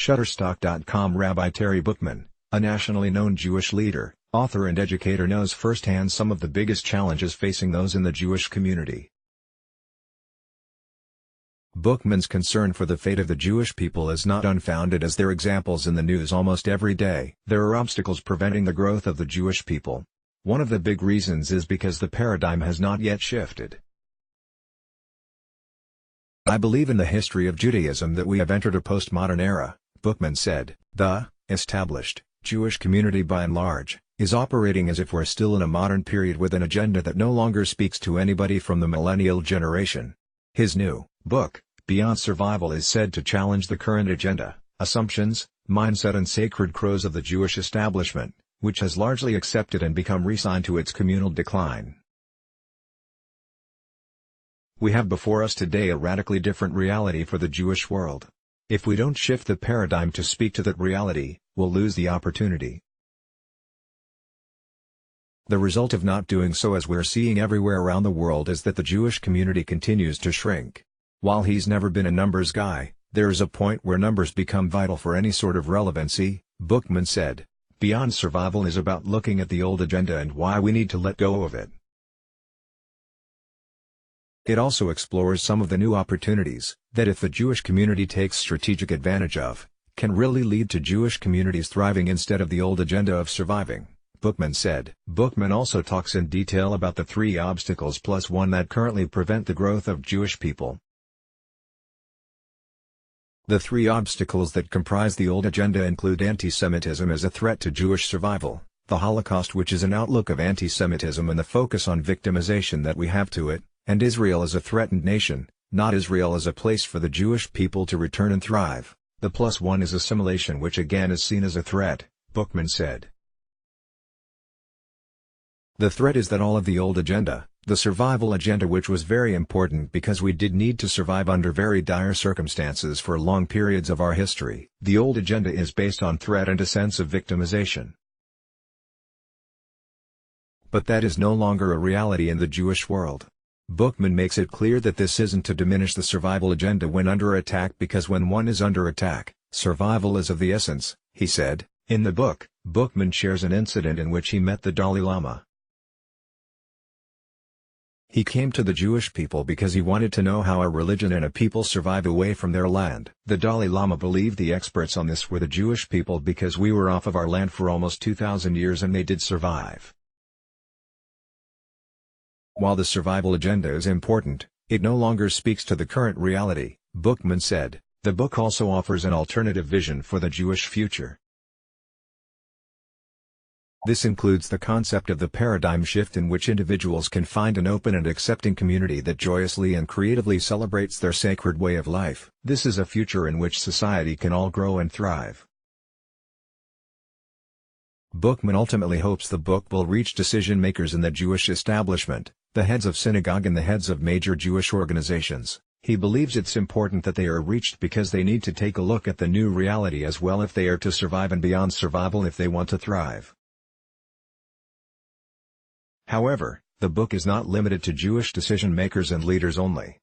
Shutterstock.com. Rabbi Terry Bookman, a nationally known Jewish leader, author and educator, knows firsthand some of the biggest challenges facing those in the Jewish community. Bookman's concern for the fate of the Jewish people is not unfounded, as there are examples in the news almost every day. There are obstacles preventing the growth of the Jewish people. One of the big reasons is because the paradigm has not yet shifted. "I believe in the history of Judaism that we have entered a postmodern era," Bookman said. "The established Jewish community by and large is operating as if we're still in a modern period with an agenda that no longer speaks to anybody from the millennial generation." His new book, Beyond Survival, is said to challenge the current agenda, assumptions, mindset and sacred crows of the Jewish establishment, which has largely accepted and become resigned to its communal decline. "We have before us today a radically different reality for the Jewish world. If we don't shift the paradigm to speak to that reality, we'll lose the opportunity. The result of not doing so, as we're seeing everywhere around the world, is that the Jewish community continues to shrink. While he's never been a numbers guy, there is a point where numbers become vital for any sort of relevancy," Bookman said. Beyond Survival is about looking at the old agenda and why we need to let go of it. It also explores some of the new opportunities that, if the Jewish community takes strategic advantage of, can really lead to Jewish communities thriving instead of the old agenda of surviving, Bookman said. Bookman also talks in detail about the 3 obstacles plus 1 that currently prevent the growth of Jewish people. The 3 obstacles that comprise the old agenda include anti-Semitism as a threat to Jewish survival, the Holocaust, which is an outlook of anti-Semitism and the focus on victimization that we have to it, and Israel as a threatened nation, not Israel as a place for the Jewish people to return and thrive. The plus 1 is assimilation, which again is seen as a threat, Bookman said. The threat is that all of the old agenda, the survival agenda, which was very important because we did need to survive under very dire circumstances for long periods of our history. The old agenda is based on threat and a sense of victimization. But that is no longer a reality in the Jewish world. Bookman makes it clear that this isn't to diminish the survival agenda when under attack, because when one is under attack, survival is of the essence, he said. In the book, Bookman shares an incident in which he met the Dalai Lama. He came to the Jewish people because he wanted to know how a religion and a people survive away from their land. The Dalai Lama believed the experts on this were the Jewish people because we were off of our land for almost 2,000 years and they did survive. While the survival agenda is important, it no longer speaks to the current reality, Bookman said. The book also offers an alternative vision for the Jewish future. This includes the concept of the paradigm shift, in which individuals can find an open and accepting community that joyously and creatively celebrates their sacred way of life. This is a future in which society can all grow and thrive. Bookman ultimately hopes the book will reach decision-makers in the Jewish establishment, the heads of synagogue and the heads of major Jewish organizations. He believes it's important that they are reached because they need to take a look at the new reality as well if they are to survive, and beyond survival if they want to thrive. However, the book is not limited to Jewish decision-makers and leaders only.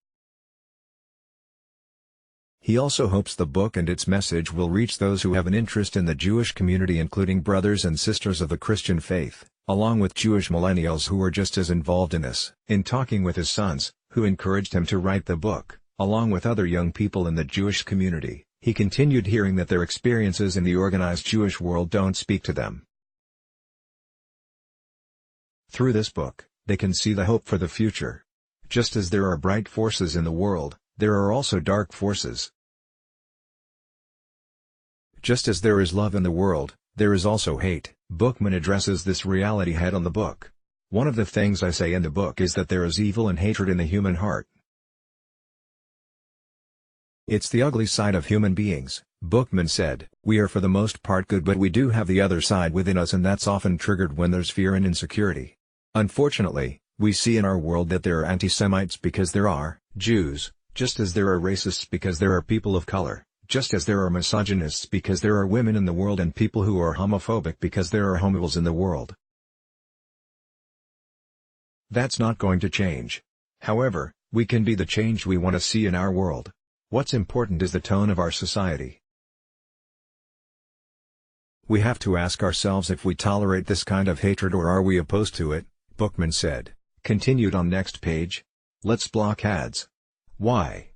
He also hopes the book and its message will reach those who have an interest in the Jewish community, including brothers and sisters of the Christian faith, along with Jewish millennials who are just as involved in this. In talking with his sons, who encouraged him to write the book, along with other young people in the Jewish community, he continued hearing that their experiences in the organized Jewish world don't speak to them. Through this book, they can see the hope for the future. Just as there are bright forces in the world, there are also dark forces. Just as there is love in the world, there is also hate. Bookman addresses this reality head on in the book. One of the things I say in the book is that there is evil and hatred in the human heart. It's the ugly side of human beings, Bookman said. We are for the most part good, but we do have the other side within us, and that's often triggered when there's fear and insecurity. Unfortunately, we see in our world that there are anti-Semites because there are Jews, just as there are racists because there are people of color, just as there are misogynists because there are women in the world, and people who are homophobic because there are homos in the world. That's not going to change. However, we can be the change we want to see in our world. What's important is the tone of our society. We have to ask ourselves if we tolerate this kind of hatred or are we opposed to it, Bookman said. Continued on next page. Let's block ads. Why?